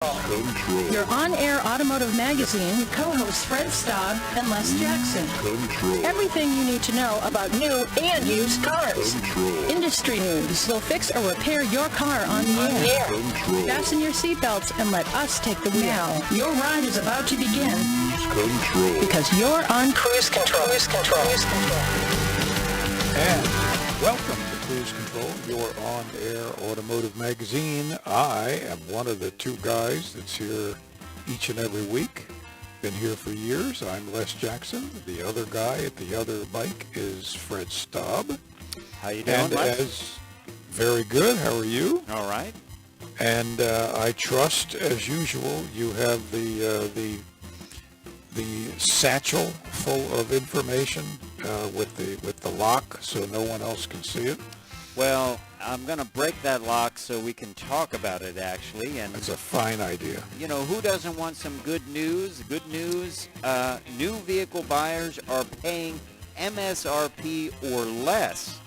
Control. Your on-air automotive magazine with co-hosts Fred Staab and Les Jackson. Control. Everything you need to know about new and used cars. Control. Industry news. We'll fix or repair your car on the air. Control. Fasten your seatbelts and let us take the wheel. Now, your ride is about to begin. Control. Because you're on Cruise Control. Cruise Control. Cruise Control. And welcome to Cruise Control, your on-air automotive magazine. I am one of the two guys that's here each and every week. Been here for years. I'm Les Jackson. The other guy at the other mic is Fred Staab. How you doing, And Les? very good. How are you? All right. And I trust, as usual, you have the satchel full of information with the lock, so no one else can see it. Well, I'm going to break that lock so we can talk about it, actually. And That's a fine idea. you know, who doesn't want some good news? Good news, new vehicle buyers are paying MSRP or less,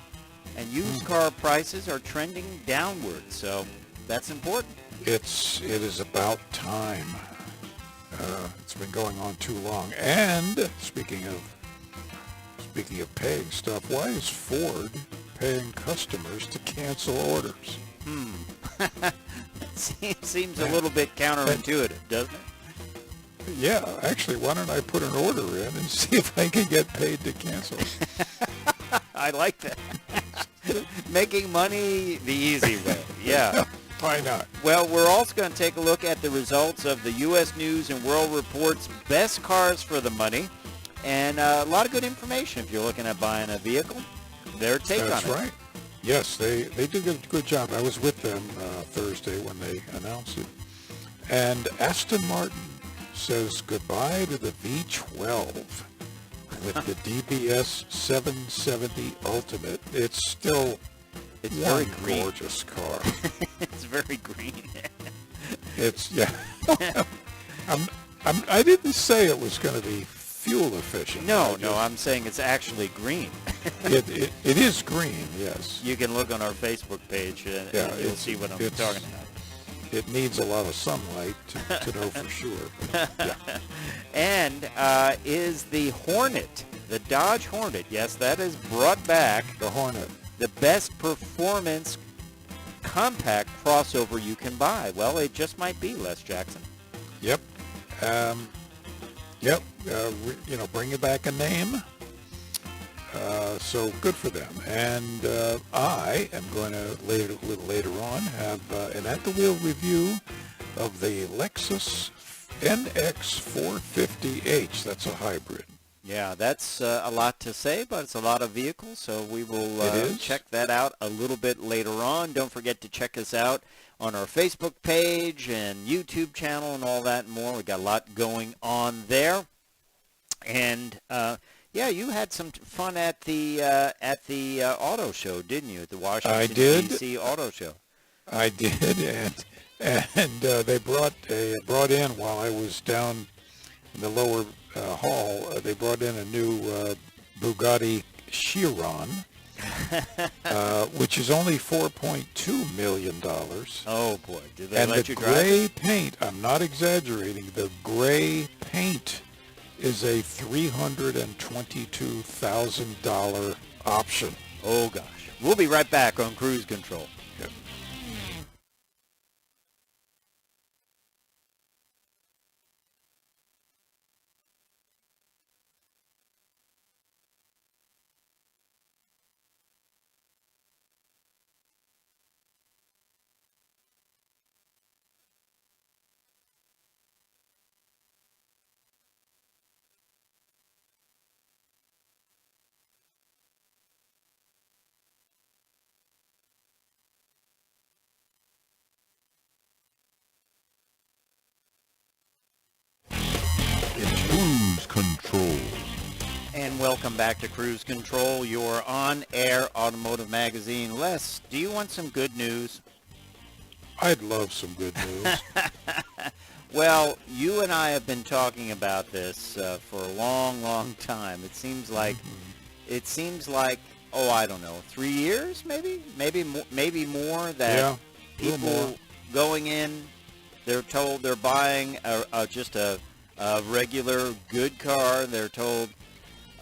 and used car prices are trending downward, so that's important. It is about time. It's been going on too long. And speaking of paying stuff, why is Ford paying customers to cancel orders? Seems a little bit counterintuitive, doesn't it? Yeah, actually, why don't I put an order in and see if I can get paid to cancel? I like that. Making money the easy way. Yeah. Why not? Well, we're also going to take a look at the results of the U.S. News and World Report's Best Cars for the Money, and a lot of good information if you're looking at buying a vehicle. Their take on it. That's right. Yes, they did a good job. I was with them Thursday when they announced it. And Aston Martin says goodbye to the V12 with the DBS 770 Ultimate. It's still It's one very green. gorgeous car. It's very green. It's, yeah. I didn't say it was going to be fuel efficient. No, I'm saying it's actually green. It is green, yes. You can look on our Facebook page and you'll see what I'm talking about. It needs a lot of sunlight to know for sure. But, yeah. And is the Hornet, the Dodge Hornet, yes, that is brought back The Hornet. the best performance compact crossover you can buy. Well, it just might be, Les Jackson. Yep. Bringing back a name. So good for them. And I am going to, a little later on, have an at-the-wheel review of the Lexus NX450 H. That's a hybrid. Yeah, that's a lot to say, but it's a lot of vehicles, so we will check that out a little bit later on. Don't forget to check us out on our Facebook page and YouTube channel and all that and more. We got a lot going on there. And you had some fun at the auto show, didn't you? At the Washington D.C. Auto Show. I did, and they brought in while I was down in the lower hall. They brought in a new Bugatti Chiron, which is only $4.2 million. Oh boy! Did they and let the you drive gray it? paint, I'm not exaggerating, the gray paint is a $322,000 option. Oh gosh! We'll be right back on Cruise Control. Yep. Cruise Control. And welcome back to Cruise Control, your on-air automotive magazine. Les, do you want some good news? I'd love some good news. Well, you and I have been talking about this for a long, long time. It seems like, I don't know, 3 years maybe more that Yeah, a little people more. going in They're told they're buying just a regular good car. They're told,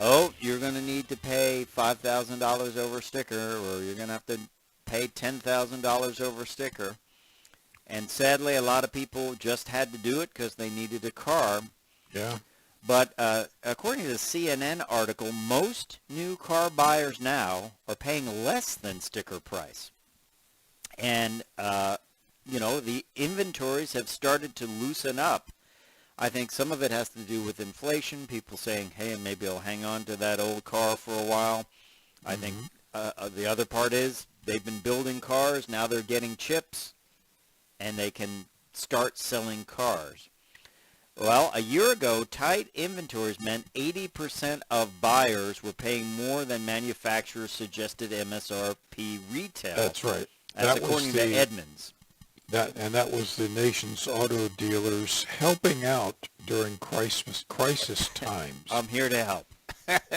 oh, you're going to need to pay $5,000 over sticker, or you're going to have to pay $10,000 over sticker. And sadly, a lot of people just had to do it because they needed a car. Yeah. But according to the CNN article, most new car buyers now are paying less than sticker price. And, the inventories have started to loosen up. I think some of it has to do with inflation, people saying, hey, maybe I'll hang on to that old car for a while. I think the other part is they've been building cars, now they're getting chips, and they can start selling cars. Well, a year ago, tight inventories meant 80% of buyers were paying more than manufacturers' suggested MSRP retail. That's right. That's according to Edmunds. That was the nation's auto dealers helping out during crisis times. I'm here to help.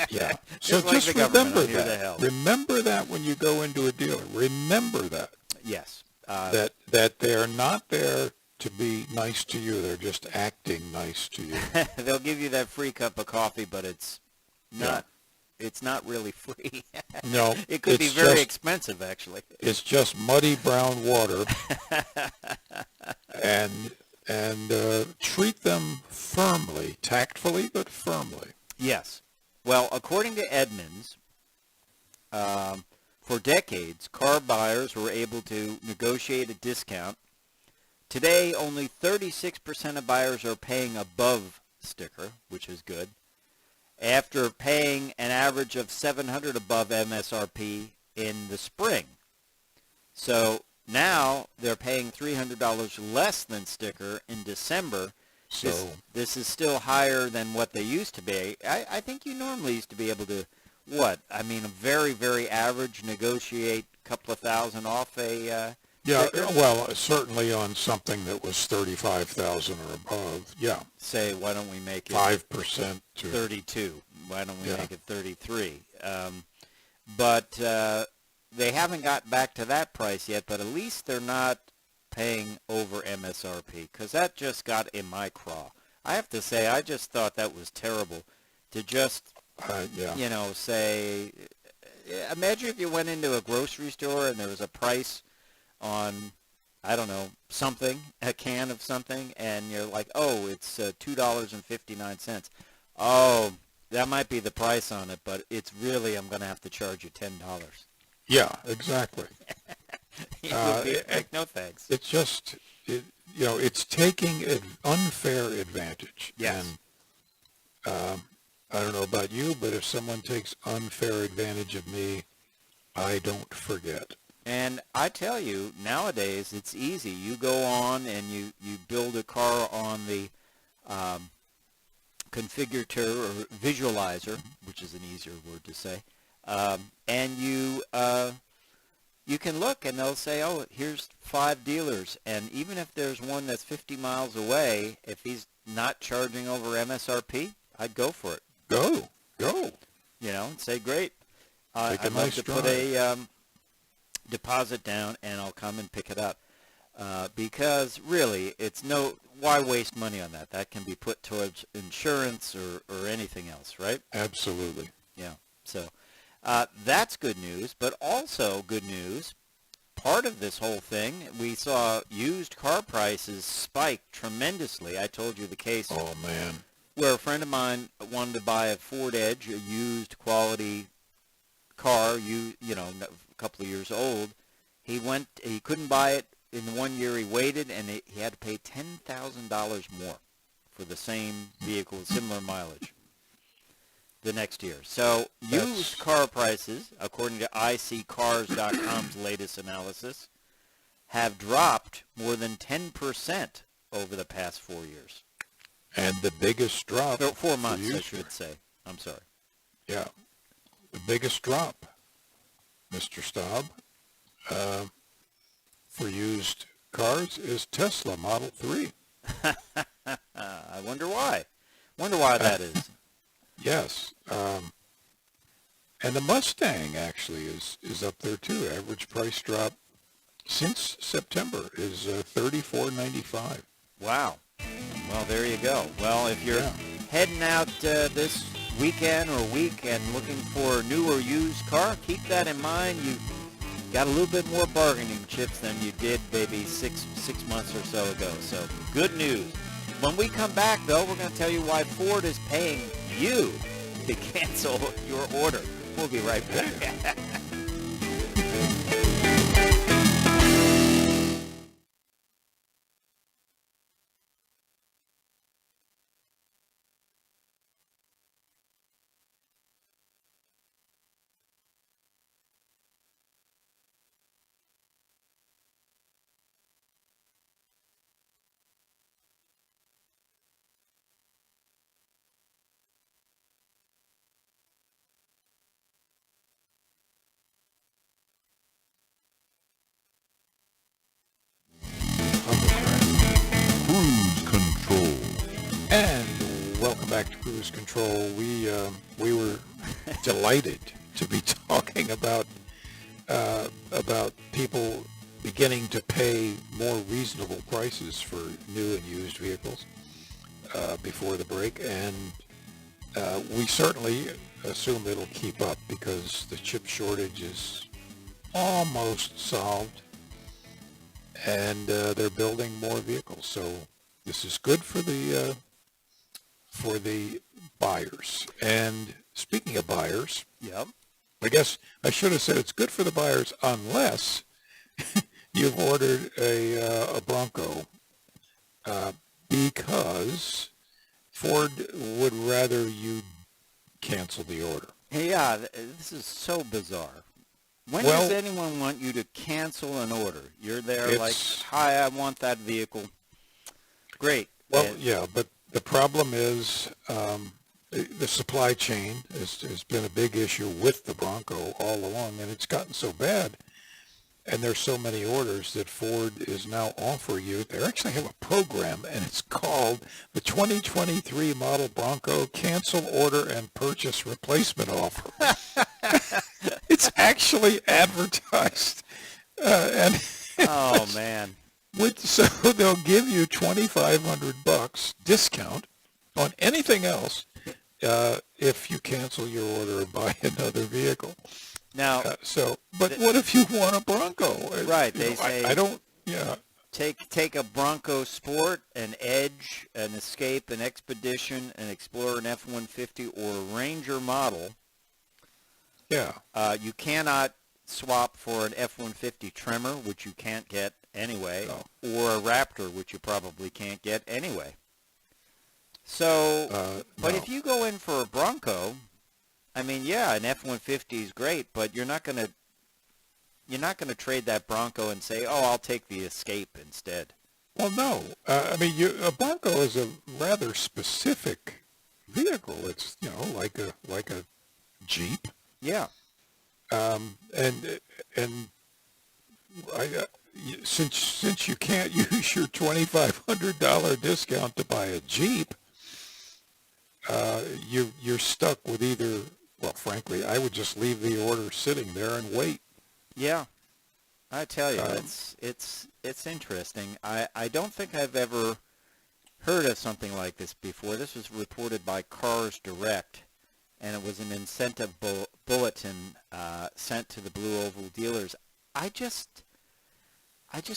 Yeah. So just just like remember here to that. help. Remember that when you go into a dealer. Remember that. Yes. That they're not there to be nice to you. They're just acting nice to you. They'll give you that free cup of coffee, but it's not. It's not really free. No. It could be very expensive, actually. It's just muddy brown water. and treat them firmly, tactfully, but firmly. Yes. Well, according to Edmunds, for decades, car buyers were able to negotiate a discount. Today, only 36% of buyers are paying above sticker, which is good, after paying an average of $700 above MSRP in the spring. So now they're paying $300 less than sticker in December. So this is still higher than what they used to be. I think you normally used to be able to, a very, very average, negotiate a couple of thousand off a sticker. Well, certainly on something that was $35,000 or above, yeah. Say, why don't we make it 5% to 32? Why don't we make it 33? But they haven't got back to that price yet, but at least they're not paying over MSRP, because that just got in my craw. I have to say, I just thought that was terrible to just, say, imagine if you went into a grocery store and there was a price on, I don't know, something, a can of something, and you're like, oh, it's $2.59. Oh, that might be the price on it, but it's really, I'm going to have to charge you $10. Yeah, exactly. It would be like, no thanks. It's just, it's taking an unfair advantage. Yes. And I don't know about you, but if someone takes unfair advantage of me, I don't forget. And I tell you, nowadays, it's easy. You go on and you build a car on the configurator or visualizer, which is an easier word to say, and you can look and they'll say, oh, here's 5 dealers. And even if there's one that's 50 miles away, if he's not charging over MSRP, I'd go for it. Go. And say, great. Take a I'd nice love to drive. put a deposit down and I'll come and pick it up. Because really, why waste money on that? That can be put towards insurance or anything else, right? Absolutely. Yeah. So that's good news, but also good news. Part of this whole thing, we saw used car prices spike tremendously. I told you the case. Oh, man. Where a friend of mine wanted to buy a Ford Edge, a used quality car, a couple of years old. He couldn't buy it in the 1 year he waited, and he had to pay $10,000 more for the same vehicle, similar mileage, the next year. So used car prices, according to iCars.com's latest analysis, have dropped more than 10% over the past 4 years. And the biggest drop. 4 months, I should say. I'm sorry. Yeah. The biggest drop, Mr. Staab, for used cars is Tesla Model 3. I wonder why. Wonder why that is. Yes. And the Mustang actually is up there too. Average price drop since September is $34.95. Wow. Well, there you go. Well, if you're heading out this weekend or week and looking for a new or used car, keep that in mind. You've got a little bit more bargaining chips than you did maybe six months or so ago. So good news. When we come back, though, we're going to tell you why Ford is paying you to cancel your order. We'll be right back. Cruise control. And welcome back to Cruise Control. We were delighted to be talking about people beginning to pay more reasonable prices for new and used vehicles before the break, and we certainly assume it'll keep up because the chip shortage is almost solved, and they're building more vehicles. So this is good for the buyers. And speaking of buyers, Yep. I guess I should have said it's good for the buyers unless you've ordered a Bronco, because Ford would rather you cancel the order. Yeah, this is so bizarre. When Well, does anyone want you to cancel an order? You're there like, It's- hi, I want that vehicle. Great. Well, And- yeah, but the problem is the supply chain has been a big issue with the Bronco all along, and it's gotten so bad, and there's so many orders that Ford is now offering you. They actually have a program, and it's called the 2023 model Bronco Cancel Order and Purchase Replacement Offer. It's actually advertised, and Oh, man. so they'll give you $2,500 discount on anything else if you cancel your order and buy another vehicle. Now, But what if you want a Bronco? Right, You they know, say- I don't. Yeah. take a Bronco Sport, an Edge, an Escape, an Expedition, an Explorer, an F-150, or a Ranger model. Yeah. You cannot swap for an F-150 Tremor, which you can't get anyway, or a Raptor, which you probably can't get anyway. So, but no. if you go in for a Bronco, I mean, yeah, an F-150 is great, but you're not gonna trade that Bronco and say, oh, I'll take the Escape instead. Well, no. I mean, a Bronco is a rather specific vehicle. It's like a Jeep. Yeah. And since you can't use your $2,500 discount to buy a Jeep, you're stuck with either. Well, frankly, I would just leave the order sitting there and wait. Yeah, I tell you, it's interesting. I don't think I've ever heard of something like this before. This was reported by Cars Direct, and it was an incentive bulletin sent to the Blue Oval dealers. I just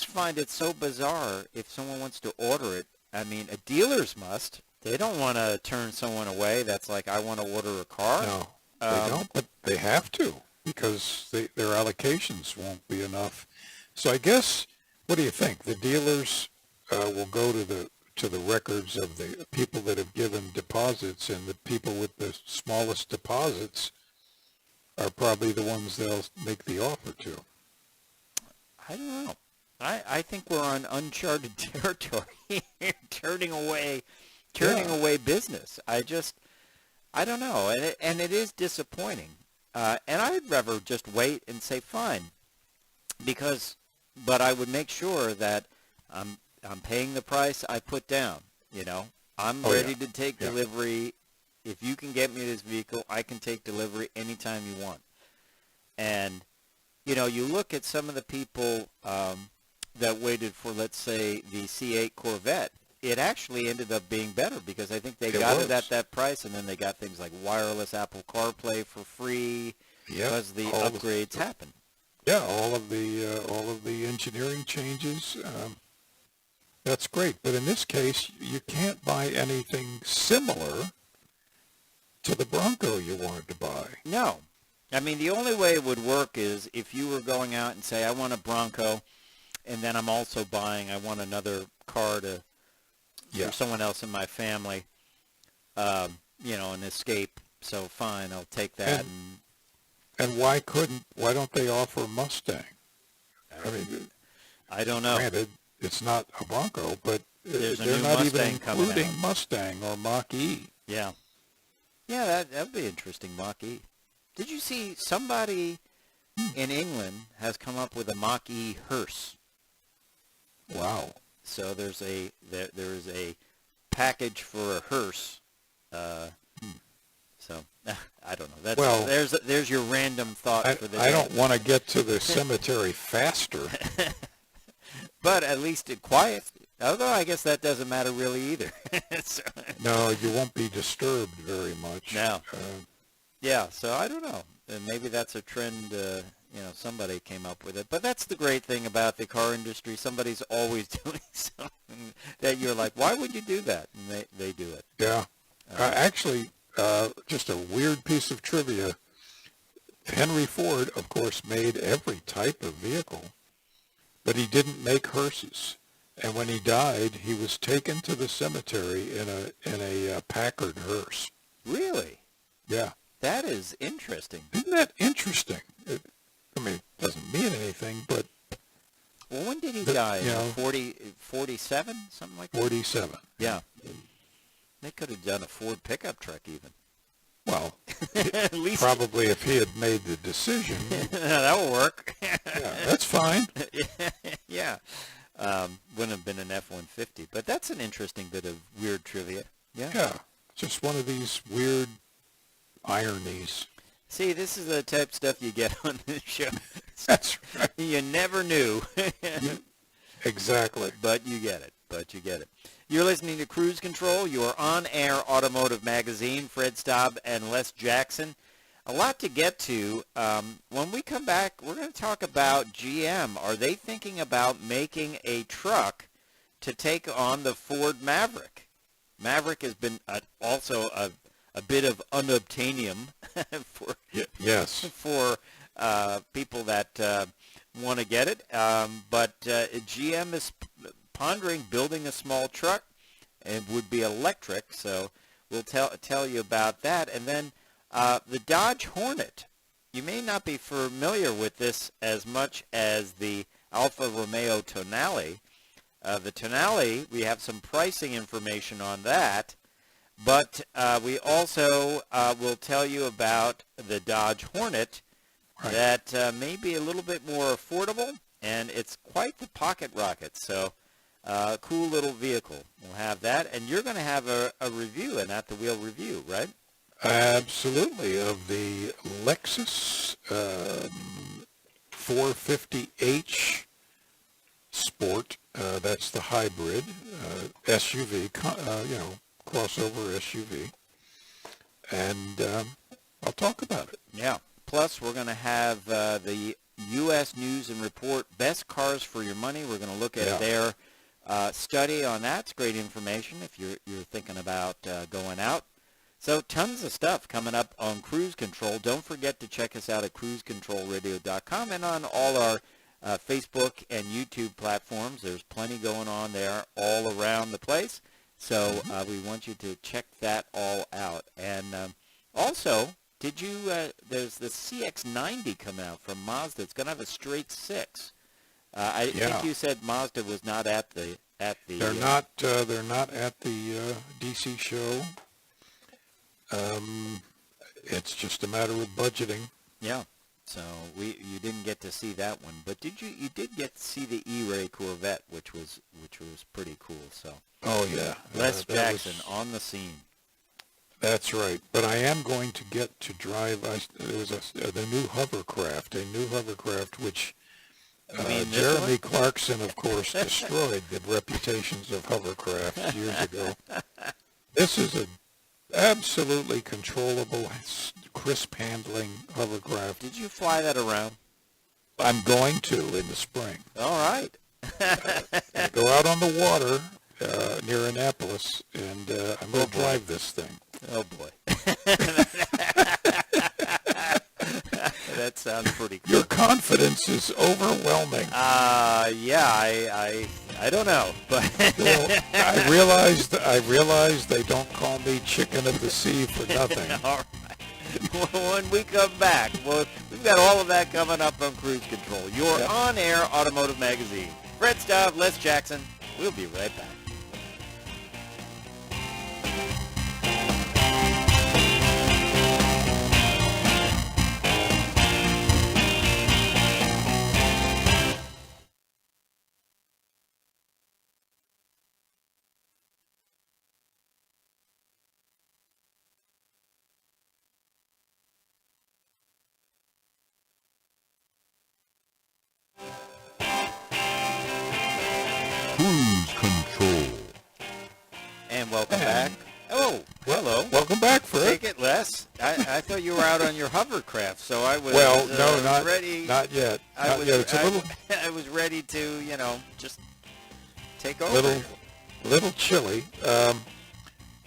find it so bizarre. If someone wants to order it, I mean, dealers must. They don't want to turn someone away. That's like, I want to order a car. No, they don't, but they have to because their allocations won't be enough. So I guess, what do you think? The dealers will go to the records of the people that have given deposits, and the people with the smallest deposits are probably the ones they'll make the offer to. I don't know. I think we're on uncharted territory, turning away business. I don't know, and it is disappointing. And I'd rather just wait and say fine, but I would make sure that I'm paying the price I put down. I'm ready to take delivery. If you can get me this vehicle, I can take delivery anytime you want. And you look at some of the people that waited for, let's say, the C8 Corvette. it actually ended up being better because I think they got it at that price, and then they got things like wireless Apple CarPlay for free because the upgrades happen. Yeah, all of the engineering changes. That's great, but in this case, you can't buy anything similar to the Bronco you wanted to buy. No. I mean, the only way it would work is if you were going out and say, I want a Bronco, and then I'm also I want another car for someone else in my family, an Escape. So fine, I'll take that. And why don't they offer a Mustang? I mean, I don't know. Granted, it's not a Bronco, but they're not Mustang even including Mustang or Mach-E. Yeah. Yeah, that'd be interesting, Mach-E. Did you see somebody in England has come up with a Mach-E hearse? Wow. So there's a package for a hearse. So I don't know. There's your random thought for the day. I don't want to get to the cemetery faster. But at least quiet. Although I guess that doesn't matter really either. No, you won't be disturbed very much. No. Yeah, so I don't know. And maybe that's a trend, somebody came up with it. But that's the great thing about the car industry. Somebody's always doing something that you're like, why would you do that? And they do it. Yeah. Actually, just a weird piece of trivia. Henry Ford, of course, made every type of vehicle, but he didn't make hearses. And when he died, he was taken to the cemetery in a Packard hearse. Really? Yeah. That is interesting. Isn't that interesting? It doesn't mean anything, but... Well, when did he die? 47? Something like that? 47. Yeah. They could have done a Ford pickup truck even. Well, at least probably if he had made the decision. That will work. Yeah, that's fine. Yeah. Wouldn't have been an F-150, but that's an interesting bit of weird trivia. Yeah. Yeah, just one of these weird ironies. See, this is the type of stuff you get on this show. That's right. You never knew. Exactly. But you get it. You're listening to Cruise Control, your on-air automotive magazine. Fred Staab and Les Jackson. A lot to get to. When we come back, we're going to talk about GM. Are they thinking about making a truck to take on the Ford Maverick? Maverick has been also a bit of unobtainium for people that want to get it. But GM is pondering building a small truck. It would be electric, so we'll tell you about that. And then the Dodge Hornet. You may not be familiar with this as much as the Alfa Romeo Tonale. The Tonale, we have some pricing information on that. But we also will tell you about the Dodge Hornet that may be a little bit more affordable, and it's quite the pocket rocket. So cool little vehicle. We'll have that. And you're going to have a review, an At the Wheel review, right? Absolutely, of the Lexus 450 H Sport. That's the hybrid SUV, crossover SUV. And I'll talk about it. Yeah. Plus, we're going to have the U.S. News and Report Best Cars for Your Money. We're going to look at their study on that. It's great information if you're thinking about going out. So tons of stuff coming up on Cruise Control. Don't forget to check us out at cruisecontrolradio.com and on all our Facebook and YouTube platforms. There's plenty going on there all around the place. So we want you to check that all out. And also, there's the CX-90 coming out from Mazda. It's going to have a straight six. I think you said Mazda was not at the. They're not at the DC show. It's just a matter of budgeting. Yeah. So you didn't get to see that one, but you did get to see the E-Ray Corvette, which was pretty cool. So. Oh yeah. Les Jackson on the scene. That's right. But I am going to get to drive. There was the new hovercraft, which You mean this Jeremy one? Clarkson, of course, destroyed the reputations of hovercrafts years ago. This is an absolutely controllable, crisp handling hovercraft. Did you fly that around? I'm going to in the spring. All right. I go out on the water near Annapolis, and I'm going to drive this thing. Oh, boy. That sounds pretty cool. Your confidence is overwhelming. Yeah, I don't know, but Well, I realized they don't call me chicken of the sea for nothing. all right. Well, when we come back, we've got all of that coming up on Cruise Control, your on-air automotive magazine. Fred Staab, Les Jackson. We'll be right back. Cruise Control. And welcome back. Oh, hello. Welcome back, Fred. Take it, Les. I thought you were out on your hovercraft, so I was no, ready. not yet. I Not yet. It's a little I was ready to, just take over. little chilly.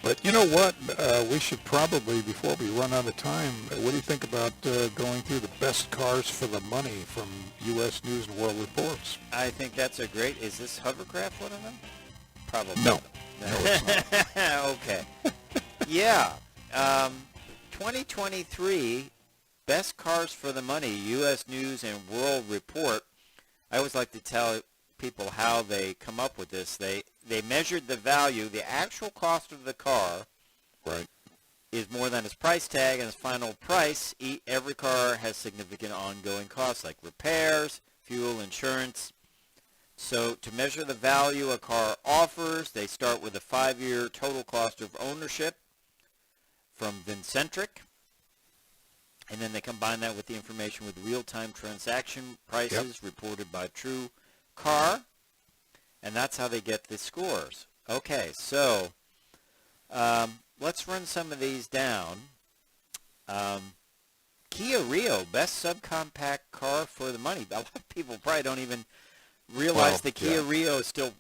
But you know what? We should probably, before we run out of time, what do you think about going through the best cars for the money from U.S. News and World Reports? I think that's a great. Is this hovercraft one of them? Probably. No, it's not. Okay. Yeah. 2023 best cars for the money. U.S. News and World Report. I always like to tell people how they come up with this. They measured the value, the actual cost of the car. Right. Is more than its price tag, and its final price. Every car has significant ongoing costs like repairs, fuel, insurance. So to measure the value a car offers, they start with a 5-year total cost of ownership from Vincentric, and then they combine that with the information with real-time transaction prices reported by True Car, and that's how they get the scores. Okay, so let's run some of these down. Kia Rio, best subcompact car for the money. A lot of people probably don't even realize the Kia Rio is still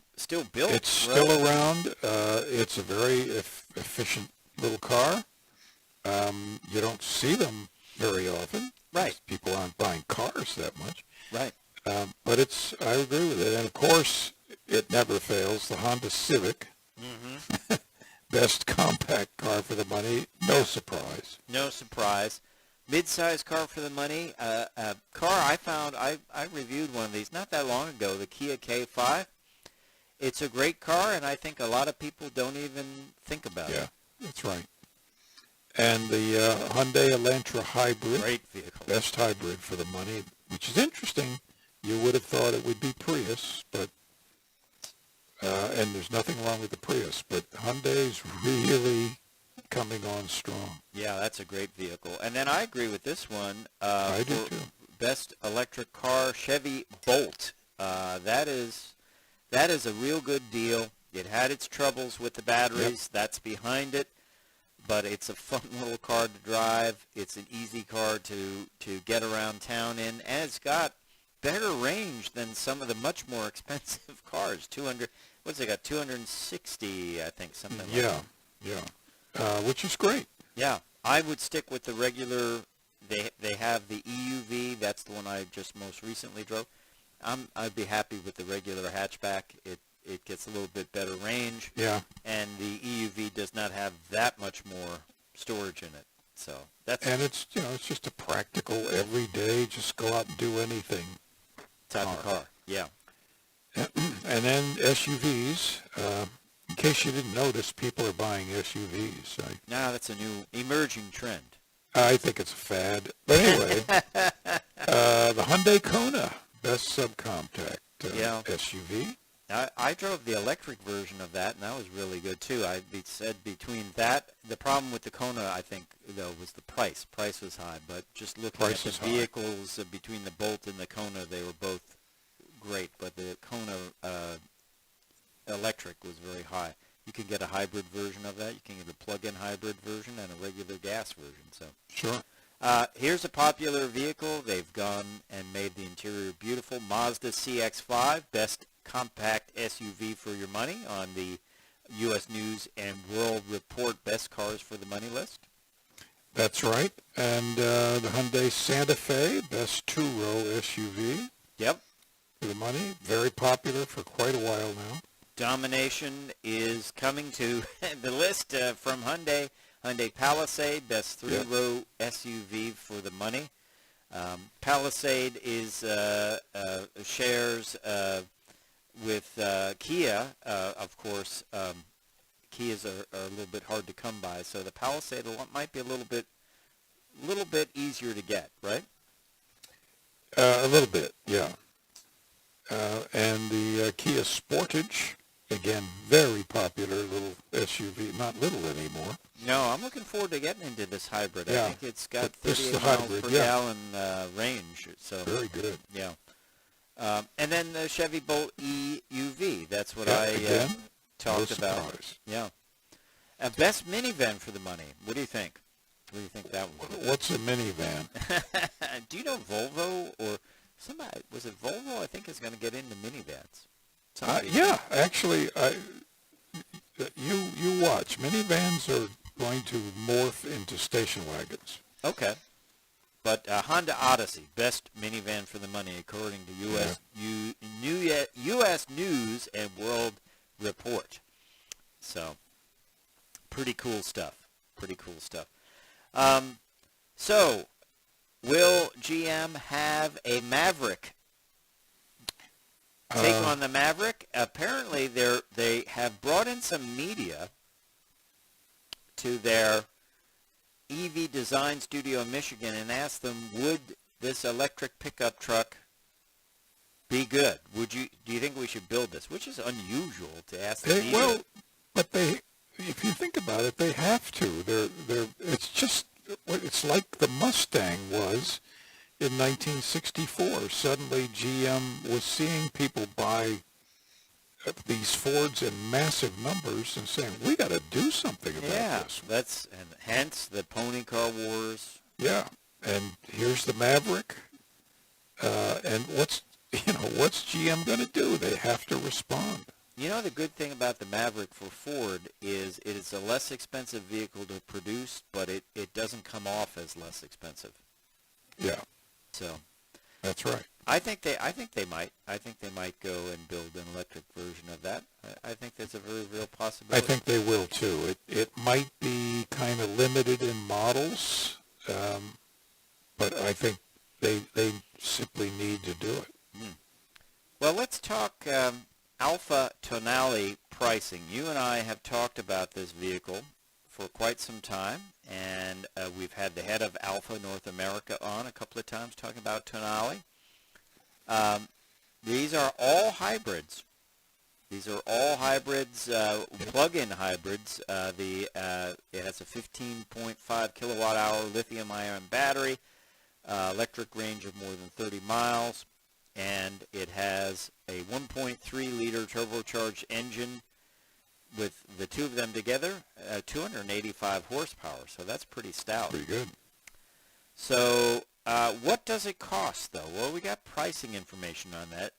built. It's still around. It's a very efficient little car. You don't see them very often. Right. People aren't buying cars that much. Right. But I agree with it. And, of course, it never fails. The Honda Civic, best compact car for the money. No surprise. No surprise. Mid-size car for the money. A car I found, I reviewed one of these not that long ago, the Kia K5. It's a great car, and I think a lot of people don't even think about it. Yeah, that's right. And the Hyundai Elantra Hybrid. Great vehicle. Best hybrid for the money, which is interesting. You would have thought it would be Prius, but and there's nothing wrong with the Prius, but Hyundai's really coming on strong. Yeah, that's a great vehicle. And then I agree with this one. I do too. Best electric car, Chevy Bolt. That is a real good deal. It had its troubles with the batteries. Yep. That's behind it. But it's a fun little car to drive. It's an easy car to get around town in. And it's got better range than some of the much more expensive cars. 200, what's it got? 260, I think, something like that. Yeah. Which is great. Yeah. I would stick with the regular. They have the EUV. That's the one I just most recently drove. I'd be happy with the regular hatchback. It gets a little bit better range. Yeah. And the EUV does not have that much more storage in it. So that's it's just a practical everyday just go out and do anything type of car. Yeah. And then SUVs. In case you didn't notice, people are buying SUVs. No, that's a new emerging trend. I think it's a fad. But anyway, the Hyundai Kona, best subcompact SUV. I drove the electric version of that, and that was really good, too. I said between that, the problem with the Kona, I think, though, was the price. Price was high, but just looking at the vehicles between the Bolt and the Kona, they were both great, but the Kona electric was very high. You can get a hybrid version of that. You can get a plug-in hybrid version and a regular gas version. So Sure. here's a popular vehicle. They've gone and made the interior beautiful. Mazda CX-5, best compact SUV for your money on the U.S. News and World Report Best Cars for the Money list. That's right. And the Hyundai Santa Fe, best two-row SUV Yep. for the money. Very popular for quite a while now. Domination is coming to the list from Hyundai. Hyundai Palisade, best three-row SUV for the money. Palisade is shares with Kia. Of course, Kias are a little bit hard to come by, so the Palisade might be a little bit easier to get, right? A little bit, yeah. And the Kia Sportage, again, very popular little SUV. Not little anymore. No, I'm looking forward to getting into this hybrid. Yeah. I think it's got This is 38 the miles hybrid, per yeah. gallon range. So Very good. yeah. And then the Chevy Bolt EUV. That's what Yeah, I again, talked no about. surprise. Yeah. Best minivan for the money. What do you think? What do you think that would be? What's a minivan? Do you know Volvo or somebody? Was it Volvo? I think is going to get into minivans. Somebody- Yeah, actually, you watch. Minivans are going to morph into station wagons. Okay. But Honda Odyssey, best minivan for the money, according to U.S. News and World Report. So, pretty cool stuff. Pretty cool stuff. So, will GM have a Maverick? Take on the Maverick? Apparently, they have brought in some media to their EV design studio in Michigan and asked them, would this electric pickup truck be good? Do you think we should build this? Which is unusual to ask the media. Well, but if you think about it, they have to. It's like the Mustang was in 1964. Suddenly, GM was seeing people buy these Fords in massive numbers and saying, we got to do something about this. And hence the pony car wars. Yeah, and here's the Maverick. And what's GM going to do? They have to respond. You know, the good thing about the Maverick for Ford is it is a less expensive vehicle to produce, but it doesn't come off as less expensive. Yeah. So That's right. I think they might. I think they might go and build an electric version of that. I think that's a very real possibility. I think they will too. It might be kind of limited in models, but I think they simply need to do it. Well, let's talk Alpha Tonale pricing. You and I have talked about this vehicle for quite some time, and we've had the head of Alpha North America on a couple of times talking about Tonale. These are all hybrids. These are all hybrids, plug-in hybrids. It has a 15.5 kilowatt-hour lithium-ion battery, electric range of more than 30 miles, and it has a 1.3-liter turbocharged engine with the two of them together, 285 horsepower. So that's pretty stout. Pretty good. So what does it cost, though? Well, we got pricing information on that.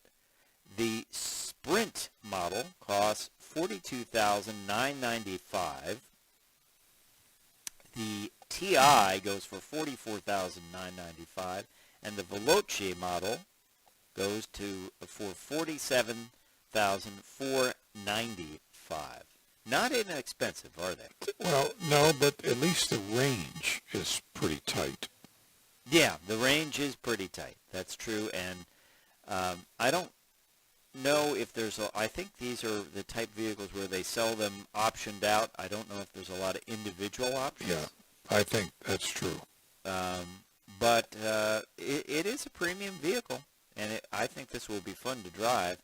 The Sprint model costs $42,995. The TI goes for $44,995, and the Veloce model goes for $47,495. Not inexpensive, are they? Well, no, but at least the range is pretty tight. Yeah, the range is pretty tight. That's true, and I don't know if I think these are the type vehicles where they sell them optioned out. I don't know if there's a lot of individual options. Yeah, I think that's true. But it is a premium vehicle, and I think this will be fun to drive.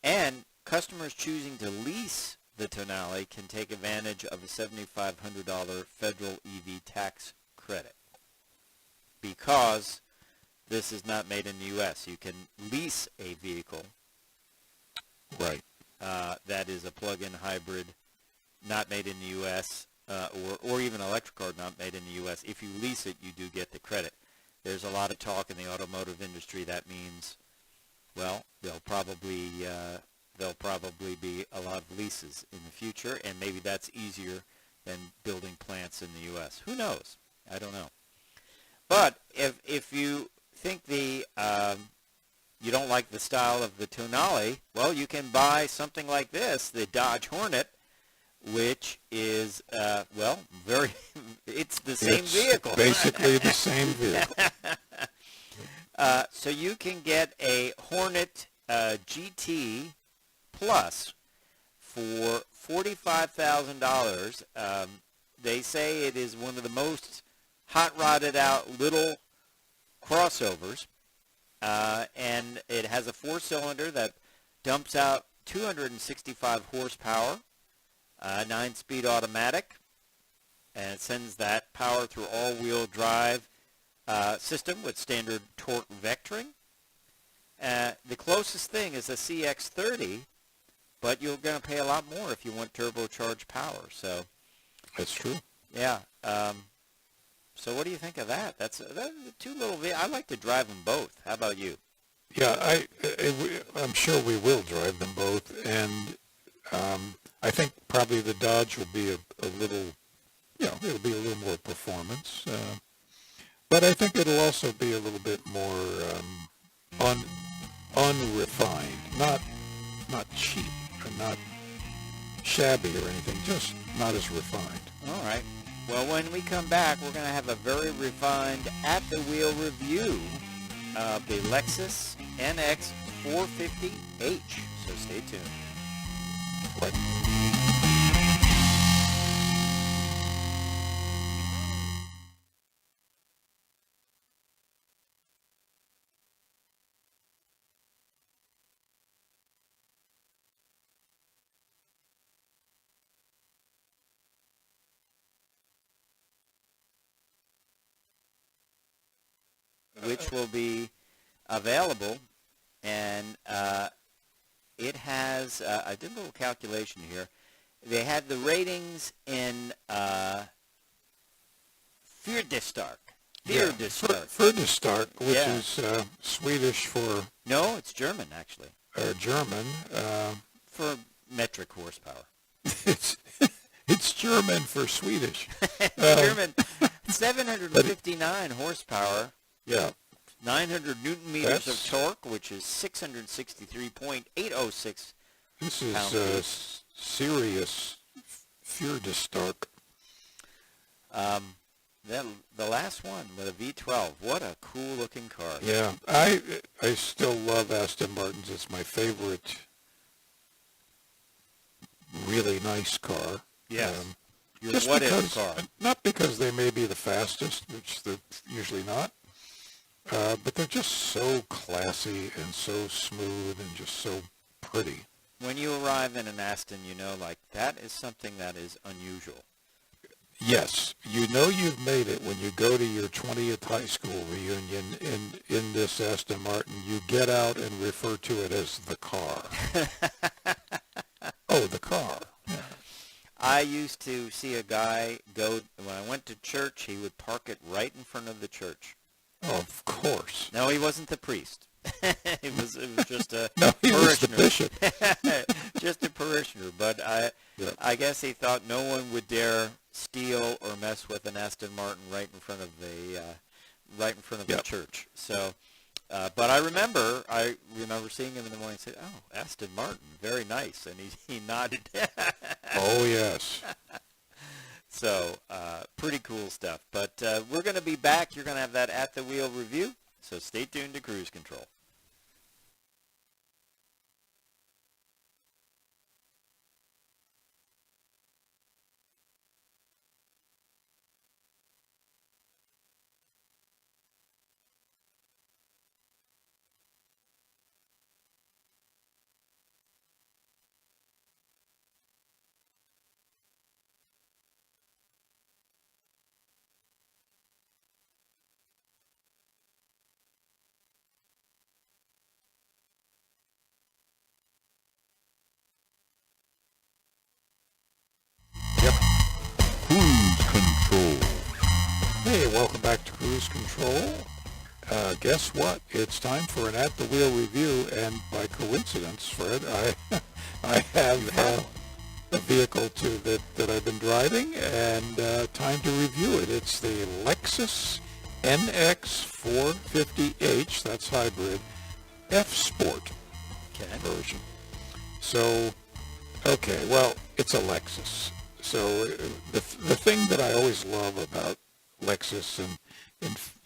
And customers choosing to lease the Tonale can take advantage of a $7,500 federal EV tax credit because this is not made in the U.S. You can lease a vehicle. Right. That is a plug-in hybrid, not made in the U.S., or even an electric car not made in the U.S. If you lease it, you do get the credit. There's a lot of talk in the automotive industry that means, well, there'll probably be a lot of leases in the future, and maybe that's easier than building plants in the U.S. Who knows? I don't know. But if you think you don't like the style of the Tonale, well, you can buy something like this, the Dodge Hornet, which is, it's the same vehicle. Basically the same vehicle. So you can get a Hornet GT Plus for $45,000. They say it is one of the most hot-rodded out little crossovers. And it has a 4-cylinder that dumps out 265 horsepower, 9-speed automatic, and it sends that power through all-wheel drive system with standard torque vectoring. The closest thing is a CX-30, but you're going to pay a lot more if you want turbocharged power. So that's true. Yeah. So what do you think of that? That's two little vehicles. I like to drive them both. How about you? Yeah, I'm sure we will drive them both, and I think probably the Dodge will be a little, it'll be a little more performance, but I think it'll also be a little bit more unrefined, not cheap, or not shabby or anything, just not as refined. All right. Well, when we come back, we're going to have a very refined at-the-wheel review of the Lexus NX450 H. So stay tuned. Right. Which will be available, and it has, I did a little calculation here, they had the ratings in Fyrdestark. Fyrdestark, which is Swedish for... No, it's German, actually. Or German. For metric horsepower. It's German for Swedish. German, 759 horsepower. Yeah. 900 newton meters of torque, which is 663.806 This is serious Fyrdestark. The last one with a V12. What a cool-looking car. Yeah, I still love Aston Martins. It's my favorite really nice car. Yes. Just what because, if car? Not because they may be the fastest, which they're usually not, but they're just so classy and so smooth and just so pretty. When you arrive in an Aston, you know, like, that is something that is unusual. Yes, you know you've made it when you go to your 20th high school reunion in this Aston Martin. You get out and refer to it as the car. Oh, the car. Yeah. I used to see a guy go, when I went to church, he would park it right in front of the church. Oh, of course. No, he wasn't the priest. it was just a no, he parishioner. was the bishop. Just a parishioner, but I guess he thought no one would dare steal or mess with an Aston Martin right in front of the the church. So, but I remember seeing him in the morning and said, "Oh, Aston Martin, very nice," and he nodded. Oh yes. So, pretty cool stuff. But we're going to be back. You're going to have that at the wheel review. So stay tuned to Cruise Control. welcome back to Cruise Control. Guess what? It's time for an at-the-wheel review, and by coincidence, Fred, I have a vehicle that I've been driving, and time to review it. It's the Lexus NX450 H, that's hybrid, F-Sport version. So, okay, well, it's a Lexus. So the thing that I always love about Lexus and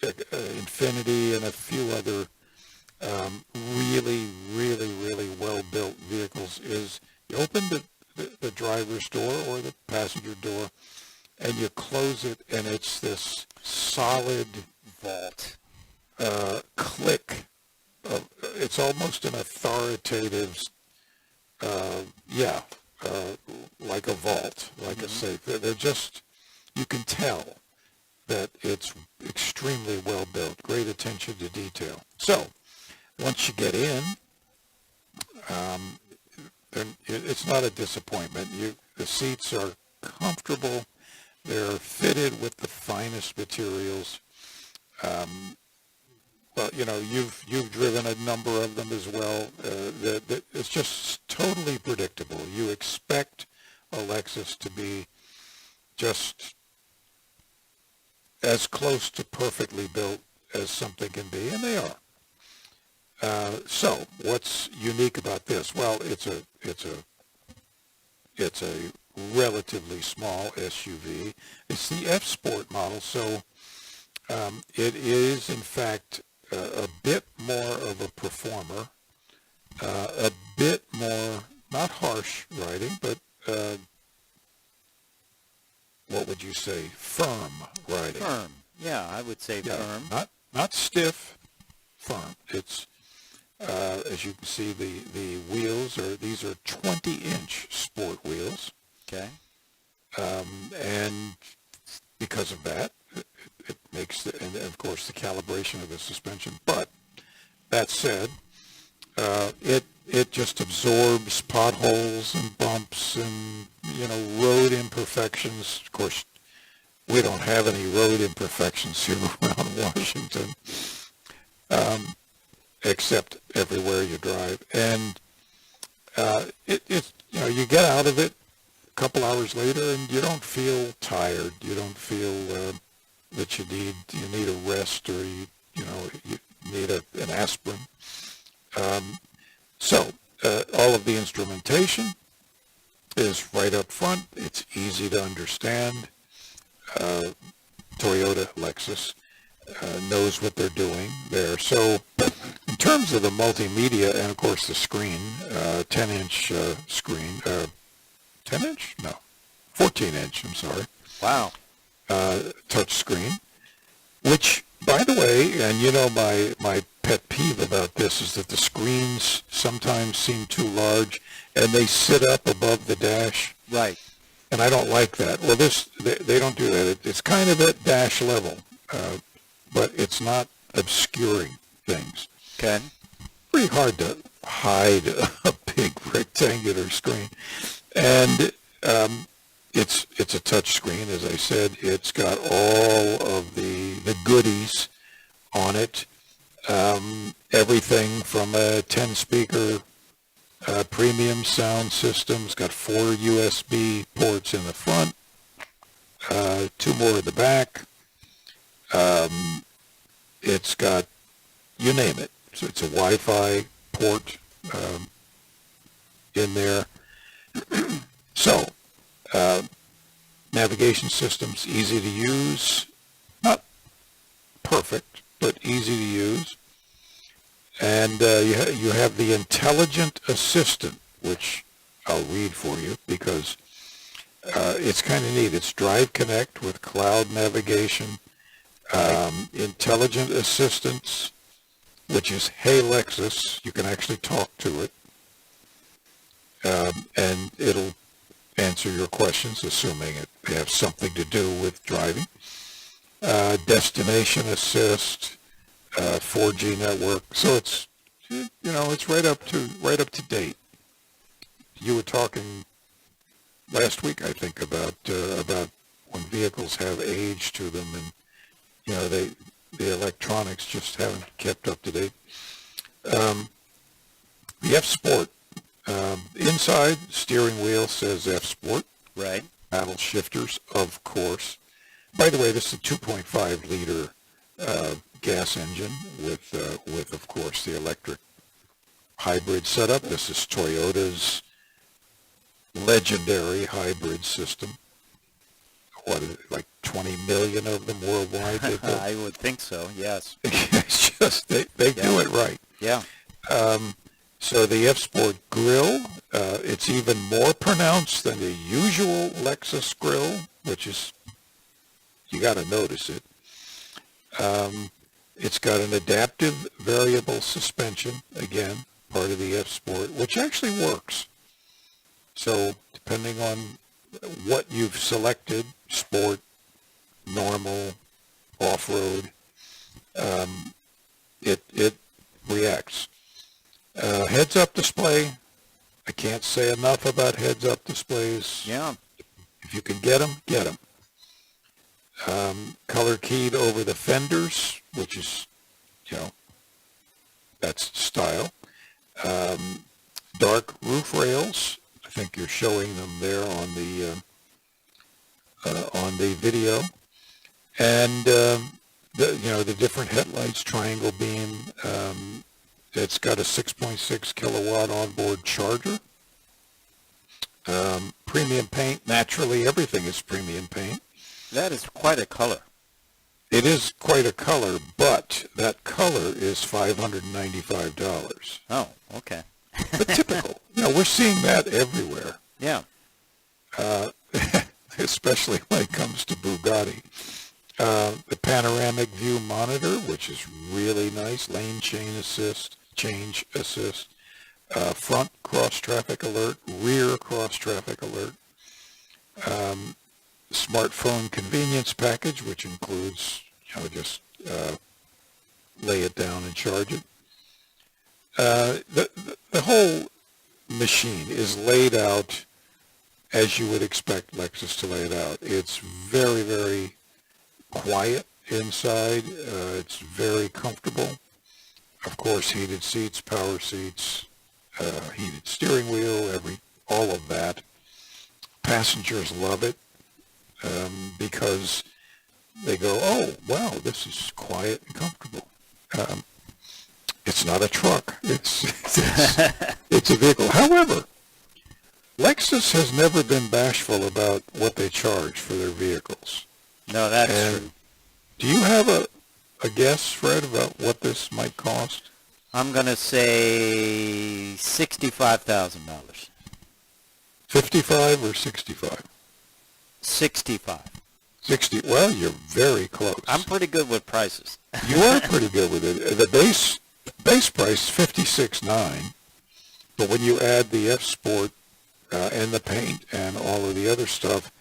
Infiniti and a few other really well-built vehicles is you open the driver's door or the passenger door and you close it, and it's this solid vault click. It's almost an authoritative, like a vault, like a safe. They're just, you can tell that it's extremely well built, great attention to detail. So once you get in, it's not a disappointment. The seats are comfortable. They're fitted with the finest materials. Well, you've driven a number of them as well. It's just totally predictable. You expect a Lexus to be just as close to perfectly built as something can be, and they are. So, what's unique about this? Well, it's a relatively small SUV. It's the F-Sport model, so it is in fact a bit more of a performer, a bit more, not harsh riding, but what would you say, firm riding. Firm, yeah, I would say firm. Not stiff, firm. It's, as you can see, the wheels these are 20-inch sport wheels. Okay. And because of that, it makes, and of course the calibration of the suspension. But that said, it just absorbs potholes and bumps and road imperfections. Of course, we don't have any road imperfections here around Washington, except everywhere you drive. And you get out of it a couple hours later, and you don't feel tired. You don't feel that you need a rest, or you need an aspirin. So all of the instrumentation is right up front. It's easy to understand. Toyota, Lexus knows what they're doing there. So in terms of the multimedia, and of course the screen, 10-inch screen, 10-inch? No, 14-inch, I'm sorry. Wow. Touch screen, which, by the way, and my pet peeve about this is that the screens sometimes seem too large and they sit up above the dash. Right. And I don't like that. Well, they don't do that. It's kind of at dash level, but it's not obscuring things. Okay. Pretty hard to hide a big rectangular screen. And it's a touch screen, as I said. It's got all of the goodies on it. Everything from a 10-speaker premium sound system. It's got 4 USB ports in the front, 2 more at the back. It's got, you name it. So it's a Wi-Fi port in there. So, navigation system's easy to use. Not perfect, but easy to use. And you have the intelligent assistant, which I'll read for you because it's kind of neat. It's Drive Connect with cloud navigation, intelligent assistance, which is Hey Lexus. You can actually talk to it, and it'll answer your questions, assuming they have something to do with driving. Destination assist. 4G network, so it's it's right up to date. You were talking last week, I think, about when vehicles have age to them, and the electronics just haven't kept up to date. The F-Sport, inside steering wheel says F-Sport. Right. Paddle shifters, of course. By the way, this is a 2.5 liter gas engine with of course the electric hybrid setup. This is Toyota's legendary hybrid system. What is it, like 20 million of them worldwide? I would think so, yes. It's just, they do it right. Yeah. So the F-Sport grille, it's even more pronounced than the usual Lexus grille, which is, you got to notice it. It's got an adaptive variable suspension, again, part of the F-Sport, which actually works. So depending on what you've selected, sport, normal, off-road, it reacts. Heads-up display, I can't say enough about heads-up displays. Yeah. If you can get them, get them. Color keyed over the fenders, which is, that's style. Dark roof rails. I think you're showing them there on the video. And the different headlights, triangle beam. It's got a 6.6 kilowatt onboard charger. Premium paint. Naturally, everything is premium paint. That is quite a color. It is quite a color, but that color is $595. Oh, okay. But typical. We're seeing that everywhere. Yeah. Especially when it comes to Bugatti. The panoramic view monitor, which is really nice. Lane change assist. Front cross traffic alert. Rear cross traffic alert. Smartphone convenience package, which includes, just lay it down and charge it. The whole machine is laid out as you would expect Lexus to lay it out. It's very, very quiet inside. It's very comfortable. Of course, heated seats, power seats, heated steering wheel, all of that. Passengers love it because they go, oh, wow, this is quiet and comfortable. It's not a truck. It's a vehicle. However, Lexus has never been bashful about what they charge for their vehicles. No, that's true. Do you have a guess, Fred, about what this might cost? I'm going to say $65,000. 55 or 65? 65. 60. Well, you're very close. I'm pretty good with prices. You are pretty good with it. The base price is $56,900, but when you add the F-Sport and the paint and all of the other stuff,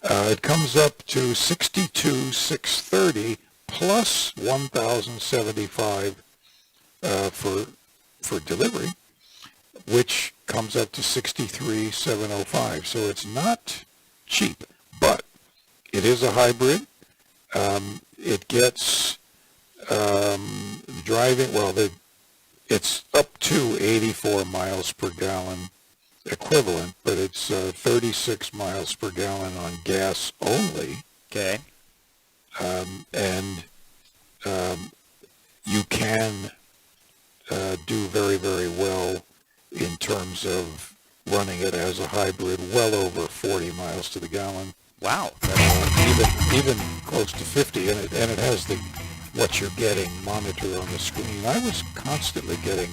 it comes up to $62,630 plus $1,075 for delivery, which comes up to $63,705. So it's not cheap, but it is a hybrid. It gets driving, it's up to 84 miles per gallon equivalent, but it's 36 miles per gallon on gas only. Okay. And you can do very, very well in terms of running it as a hybrid, well over 40 miles to the gallon. Wow. Even close to 50, and it has the what you're getting monitor on the screen. I was constantly getting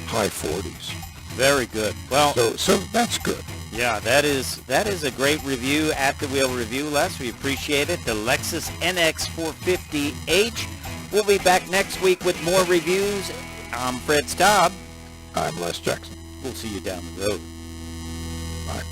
high 40s. Very good. Well, so that's good. Yeah, that is a great review, At the Wheel review, Les. We appreciate it. The Lexus NX450 H. We'll be back next week with more reviews. I'm Fred Staab. I'm Les Jackson. We'll see you down the road. Bye.